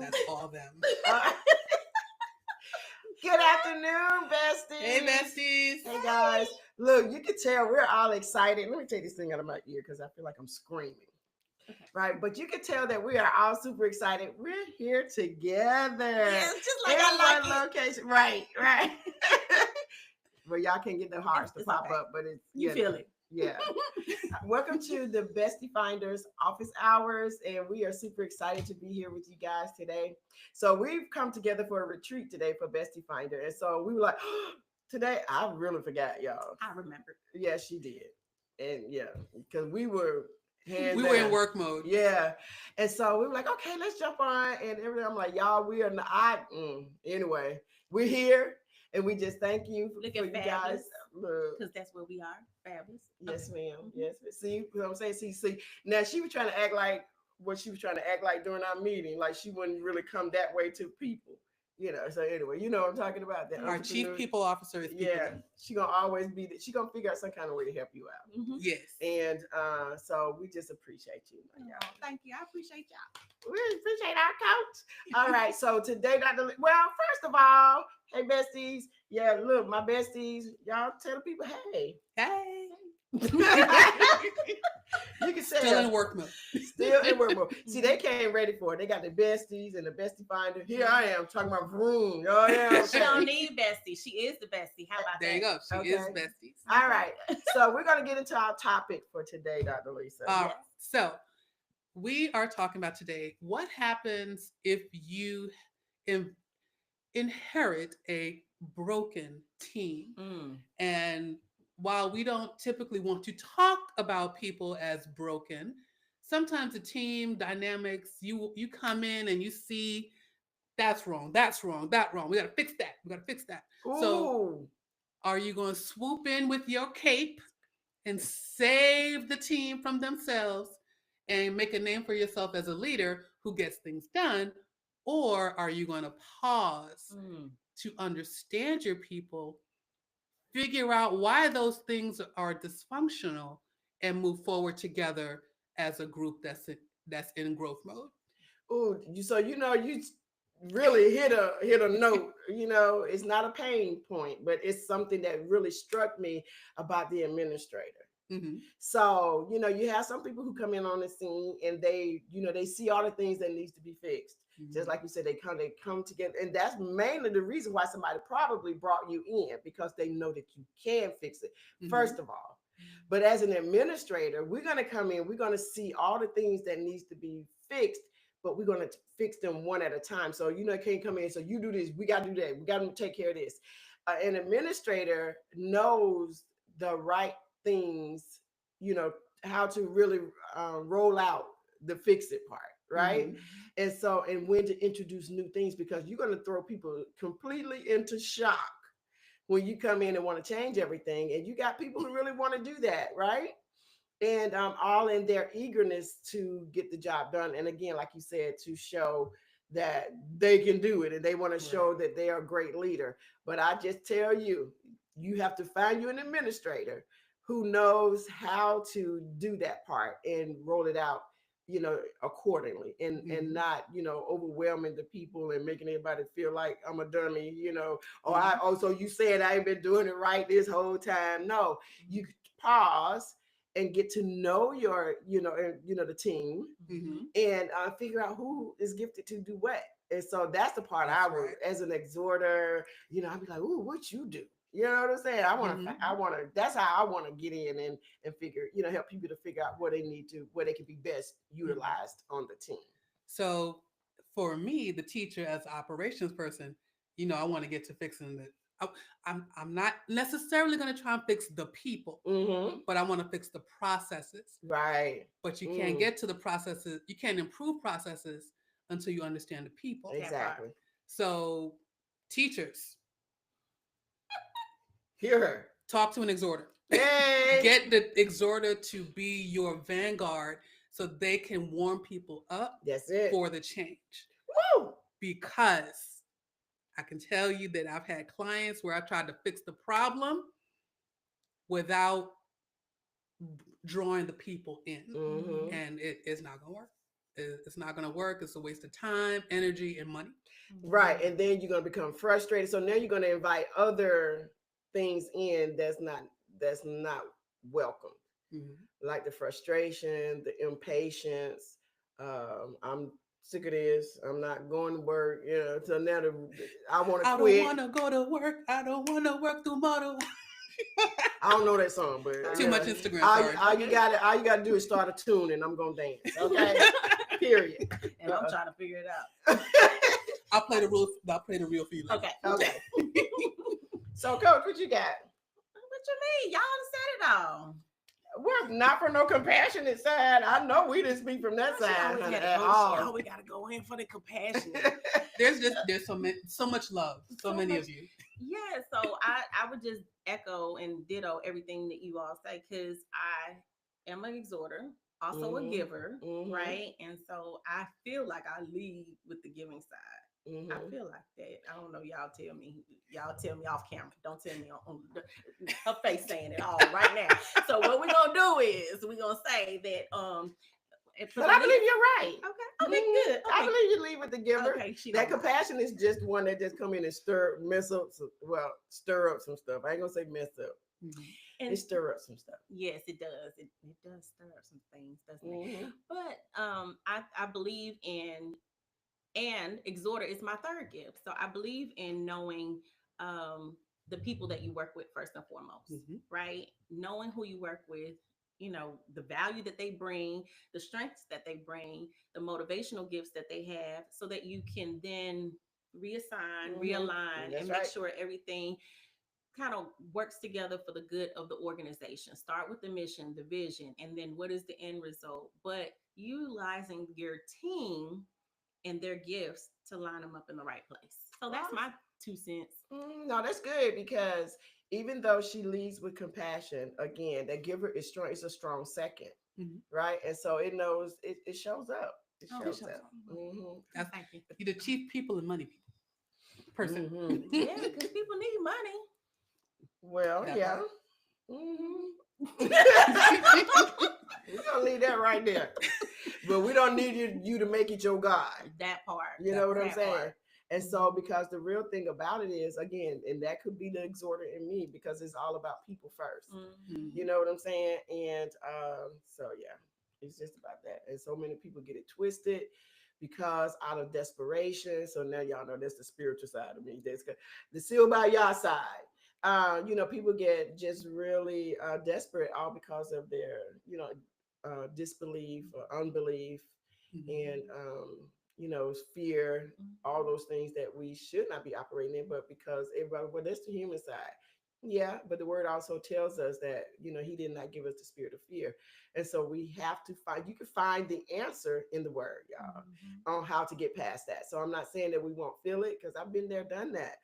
That's all them. Good afternoon, besties. Hey, besties. Hey, guys. Look, you can tell we're all excited. Let me take this thing out of my ear because I feel like I'm screaming. Okay. Right, but you can tell that we are all super excited. We're here together. Yes, just like in I like one location. Right. Well, y'all can't get the hearts to pop okay. up, but it's you feel it. Yeah. Welcome to the Bestie Finders office hours, and we are super excited to be here with you guys today. So we've come together for a retreat today for Bestie Finder, and so we were like, today I really forgot, y'all. I remember. Yeah, she did, and yeah, because we were we were in work mode. Yeah, and so we were like, okay, let's jump on, and everything. I'm like, y'all, we are not. Anyway, we're here. And we just thank you for you guys. Because that's where we are. Fabulous. Yes, ma'am. Mm-hmm. Yes. See what I'm saying? See. Now she was trying to act like what she was trying to act like during our meeting. Like she wouldn't really come that way to people. So anyway, you know what I'm talking about. That our chief people officer is people. Yeah, she gonna always be she gonna figure out some kind of way to help you out. Mm-hmm. Yes. And so we just appreciate you. Oh, thank you. I appreciate y'all. We appreciate our coach. All right. So today, first of all, hey besties. Yeah, look, my besties, y'all tell the people, hey. You can say still in work mode. Still in work mode. See, they came ready for it. They got the besties and the bestie finder. Here I am talking about vroom. Oh yeah. She don't need besties. She is the bestie. How about there you go. She is besties. All right. So we're gonna get into our topic for today, Dr. Lisa. All right. So we are talking about today what happens if you inherit a broken team. And while we don't typically want to talk about people as broken, sometimes the team dynamics, you come in and you see that's wrong. We got to fix that. Ooh. So are you going to swoop in with your cape and save the team from themselves and make a name for yourself as a leader who gets things done? Or are you going to pause to understand your people, figure out why those things are dysfunctional, and move forward together as a group that's in growth mode? Oh, so you really hit a note. It's not a pain point, but it's something that really struck me about the administrator. Mm-hmm. So you have some people who come in on the scene and they see all the things that needs to be fixed. Mm-hmm. Just like you said, they come together, and that's mainly the reason why somebody probably brought you in, because they know that you can fix it. Mm-hmm. First of all, but as an administrator, we're going to come in, we're going to see all the things that needs to be fixed, but we're going to fix them one at a time. So can't come in, so you do this, we got to do that, we got to take care of this. An administrator knows the right things, how to really roll out the fix it part, right? Mm-hmm. And when to introduce new things, because you're going to throw people completely into shock when you come in and want to change everything. And you got people who really want to do that, right? And all in their eagerness to get the job done. And again, like you said, to show that they can do it, and they want to show that they are a great leader. But I just tell you, you have to find you an administrator who knows how to do that part and roll it out, accordingly, and not, overwhelming the people and making everybody feel like I'm a dummy, so you said I ain't been doing it right this whole time. No, you pause and get to know your, the team, and figure out who is gifted to do what. And so that's the part I would, as an exhorter, I'd be like, ooh, what you do? You know what I'm saying? I want to, that's how I want to get in and figure, help people to figure out where they can be best utilized on the team. So for me, the teacher, as an operations person, I want to get to fixing the, I'm not necessarily going to try and fix the people, but I want to fix the processes. Right. But you can't get to the processes. You can't improve processes until you understand the people. Exactly. So teachers, hear her. Talk to an exhorter. Hey. Get the exhorter to be your vanguard so they can warm people up. That's it. For the change. Woo! Because I can tell you that I've had clients where I tried to fix the problem without drawing the people in, and it's not going to work. It's not going to work. It's a waste of time, energy, and money. Right. And then you're going to become frustrated. So now you're going to invite other things in that's not welcome. Like the frustration, the impatience. I'm sick of this. I'm not going to work. So now I want to quit. I don't want to go to work. I don't want to work tomorrow. I don't know that song, but too much Instagram. All you got to do is start a tune, and I'm gonna dance. Okay, period. And I'm trying to figure it out. I'll play the real for you. Okay. So, Coach, what you got? What you mean? Y'all said it all. We're not from no compassionate side. I know we didn't speak from that side at all. We gotta go in for the compassion. There's so much love. So many of you. Yeah, so I would just echo and ditto everything that you all say, because I am an exhorter, also a giver, right? And so I feel like I lead with the giving side. I feel like that. I don't know. Y'all tell me. Y'all tell me off camera. Don't tell me on her face saying it all right now. So what we're gonna do is we're gonna say that but I believe you're right. Okay, good. Okay. I believe you lead with the giver. Okay, that compassion is just one that just come in and stir up some stuff. I ain't gonna say mess up. And it stir up some stuff. Yes, it does. It does stir up some things, doesn't it? But I believe in, and exhorter is my third gift. So I believe in knowing the people that you work with first and foremost, right? Knowing who you work with, the value that they bring, the strengths that they bring, the motivational gifts that they have, so that you can then reassign, realign, and make sure everything kind of works together for the good of the organization. Start with the mission, the vision, and then what is the end result? But utilizing your team and their gifts to line them up in the right place. So that's my 2 cents. No, that's good, because even though she leads with compassion, again, that giver is strong. It's a strong second, right? And so it knows it shows up. It shows up. Thank you. You're the chief people and money person. Yeah, because people need money. Well, yeah. We're gonna leave that right there. But we don't need you to make it your God. That part. You know what I'm saying? And so, because the real thing about it is, again, and that could be the exhorter in me, because it's all about people first. You know what I'm saying? And so, yeah, it's just about that. And so many people get it twisted because out of desperation. So now y'all know that's the spiritual side of me. That's the seal by y'all side. People get just really desperate, all because of their, disbelief or unbelief, and fear, all those things that we should not be operating in, but because everybody, well, that's the human side. Yeah, but the word also tells us that, he did not give us the spirit of fear. And so we have to you can find the answer in the word, y'all, on how to get past that. So I'm not saying that we won't feel it, because I've been there, done that,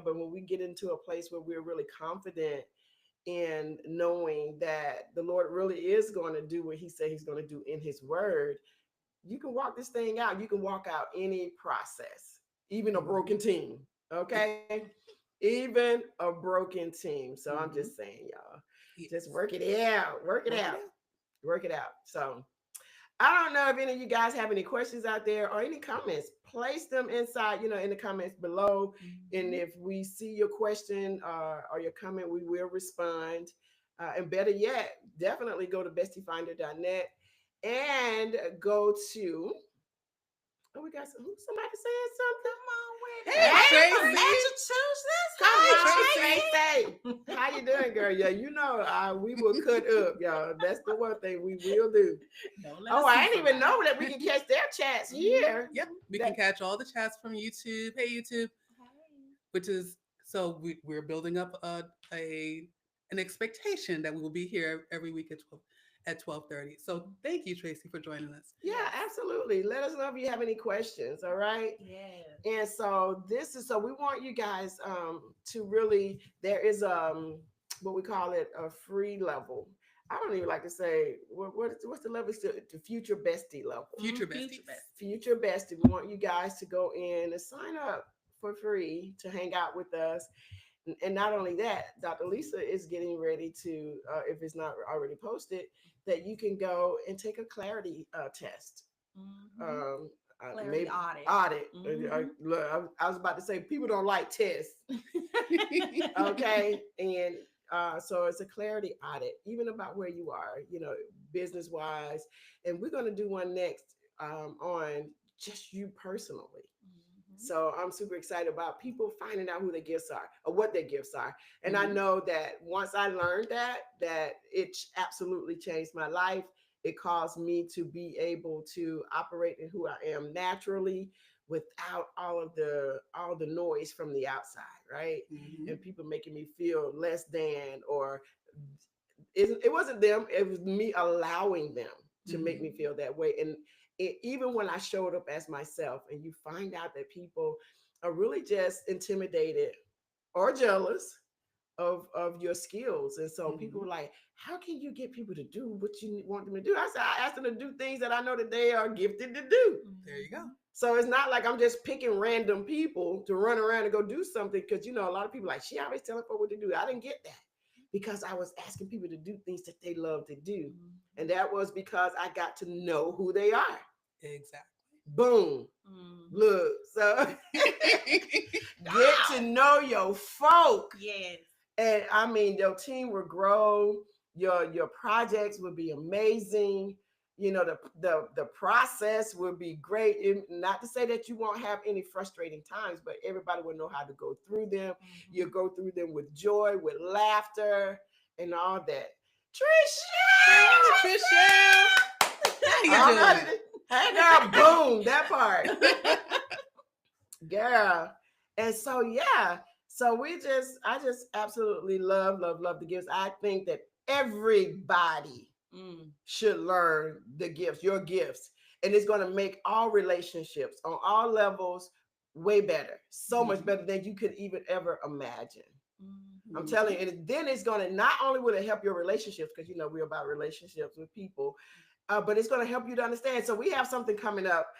but when we get into a place where we're really confident in knowing that the Lord really is going to do what he said he's going to do in his word, you can walk this thing out. You can walk out any process, even a broken team. Okay. Even a broken team. So I'm just saying, y'all, just work it out. Work it out. So I don't know if any of you guys have any questions out there or any comments. Place them inside, in the comments below. And if we see your question or your comment, we will respond. And better yet, definitely go to bestiefinder.net and go to. Oh, we got somebody saying something. Come on with Hey, it. Tracy. How you doing, girl? Yeah, we will cut up, y'all. That's the one thing we will do. I didn't even know that we can catch their chats here. Yep, we can catch all the chats from YouTube. Hey, YouTube. Which is, so we're building up an expectation that we will be here every week at 12:30. So thank you, Tracy, for joining us. Yeah, absolutely. Let us know if you have any questions. All right. Yeah. And so we want you guys to really, there is what we call it a free level. I don't even like to say what's the level, the future bestie level. Future bestie. Future bestie. We want you guys to go in and sign up for free to hang out with us. And not only that, Dr. Lisa is getting ready to, if it's not already posted, that you can go and take a clarity test. Clarity maybe audit. audit. Look, I was about to say people don't like tests. Okay, and so it's a clarity audit, even about where you are, business wise, and we're going to do one next on just you personally. So I'm super excited about people finding out who their gifts are or what their gifts are. And I know that once I learned that it absolutely changed my life. It caused me to be able to operate in who I am naturally without all the noise from the outside, right? And people making me feel less than, or it wasn't them, it was me allowing them to make me feel that way. And even when I showed up as myself, and you find out that people are really just intimidated or jealous of your skills. And so people were like, how can you get people to do what you want them to do? I said, I asked them to do things that I know that they are gifted to do. There you go. So it's not like I'm just picking random people to run around and go do something, because a lot of people like, she always telling folks what to do. I didn't get that, because I was asking people to do things that they love to do. And that was because I got to know who they are. Exactly. Boom. Look, so get to know your folk. Yes. And I mean, your team will grow. Your projects will be amazing. The process will be great. Not to say that you won't have any frustrating times, but everybody will know how to go through them. You'll go through them with joy, with laughter, and all that. Trisha! How you doing? Hey, girl, boom, that part. Girl. And so, yeah. So I just absolutely love the gifts. I think that everybody should learn the gifts, your gifts. And it's going to make all relationships on all levels way better. So much better than you could even ever imagine. I'm telling you. And then it's going to, not only will it help your relationships, because we're about relationships with people, but it's going to help you to understand. So we have something coming up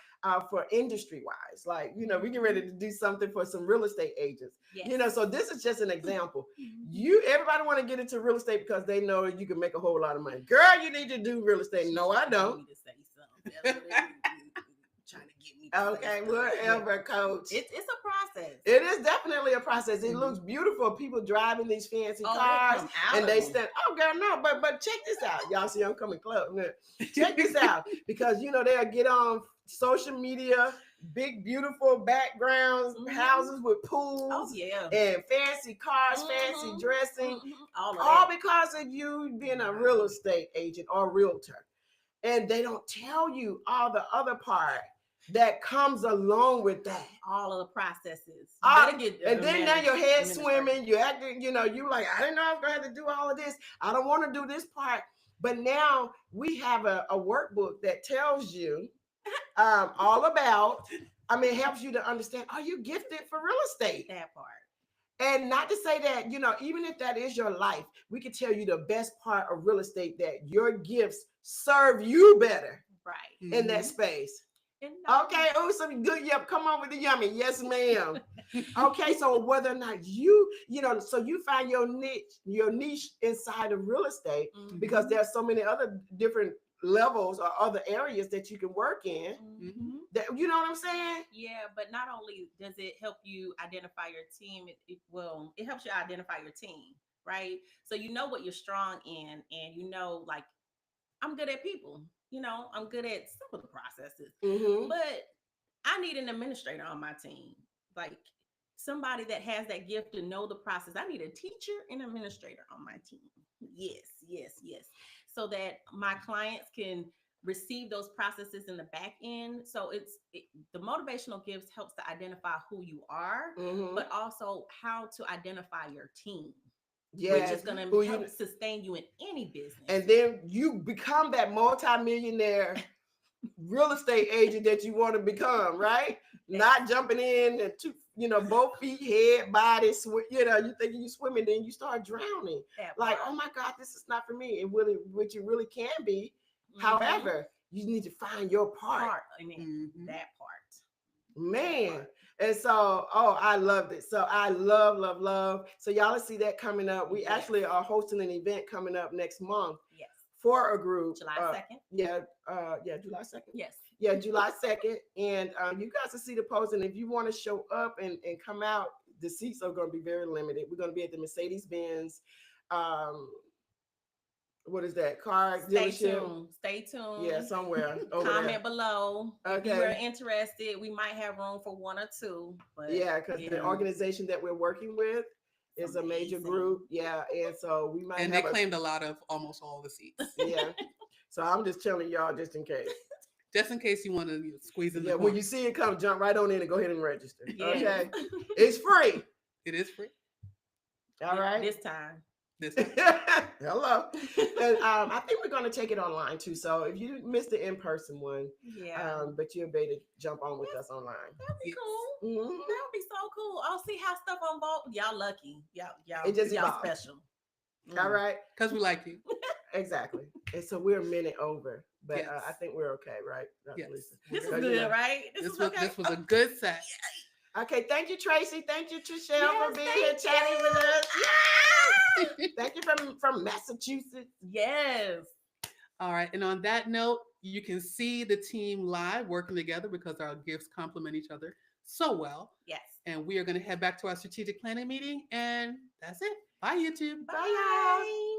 for industry wise, like, we get ready to do something for some real estate agents. Yes. So this is just an example. Everybody want to get into real estate because they know you can make a whole lot of money. Girl, you need to do real estate. No, I don't. Trying to get me. Okay, whatever, coach. It's a process. It is definitely a process. It looks beautiful. People driving these fancy cars, and they stand. Oh, girl, no, but check this out. Y'all see, I'm coming close. Check this out, because they'll get on social media, big beautiful backgrounds, houses with pools, and fancy cars, fancy dressing, all because of you being a real estate agent or realtor. And they don't tell you all the other part that comes along with that. All of the processes. And then now your head swimming, you're acting, you like, I didn't know I was going to have to do all of this. I don't want to do this part. But now we have a workbook that tells you all about, it helps you to understand, are you gifted for real estate? That part. And not to say that, even if that is your life, we can tell you the best part of real estate, that your gifts serve you better in that space. Okay, oh, some good yum. Come on with the yummy. Yes, ma'am. Okay, so whether or not so you find your niche inside of real estate, because there's so many other different levels or other areas that you can work in. That, you know what I'm saying? Yeah, but not only does it help you identify your team, it helps you identify your team, right? So you know what you're strong in, and like, I'm good at people. I'm good at some of the processes, but I need an administrator on my team, like somebody that has that gift to know the process. I need a teacher and administrator on my team. Yes. So that my clients can receive those processes in the back end. So the motivational gifts helps to identify who you are, but also how to identify your team. Which is going to help sustain you in any business. And then you become that multi-millionaire real estate agent that you want to become, right? Not jumping in and both feet, head, body, you thinking you swimming, then you start drowning. Like, oh my God, this is not for me. And which it really can be. However, you need to find your part. That part. Man. And so, I loved it. So I love. So y'all will see that coming up. We actually are hosting an event coming up next month. Yes. For a group. July 2nd. Yeah, July 2nd. Yes. Yeah, July 2nd. And you guys will see the post. And if you want to show up and come out, the seats are going to be very limited. We're going to be at the Mercedes-Benz. What is that? Car Stay dealership? tuned. Stay tuned. Yeah, somewhere over Comment there. below. Okay. If you are interested, we might have room for one or two. But yeah, because the organization that we're working with is a major group. Yeah, and so we might. And they claimed a lot of almost all the seats. Yeah, so I'm just telling y'all just in case. Just in case you want to squeeze in. Yeah, when you see it come, jump right on in and go ahead and register. Yeah. Okay, it's free. It is free. All right. This time. Hello. And, I think we're going to take it online too. So if you missed the in-person one, but you'll be able to jump on with us online. That'd be cool. Mm-hmm. That would be so cool. I'll see how stuff unfold. Y'all lucky. Y'all special. All right. Because we like you. Exactly. And so we're a minute over, but I think we're okay, right? Yes. This is good, right? This was a good set. Okay, thank you, Tracy. Thank you, Trishelle, for being here chatting with us. Yes! Thank you from Massachusetts. Yes. All right. And on that note, you can see the team live working together because our gifts complement each other so well. Yes. And we are going to head back to our strategic planning meeting. And that's it. Bye, YouTube. Bye, y'all.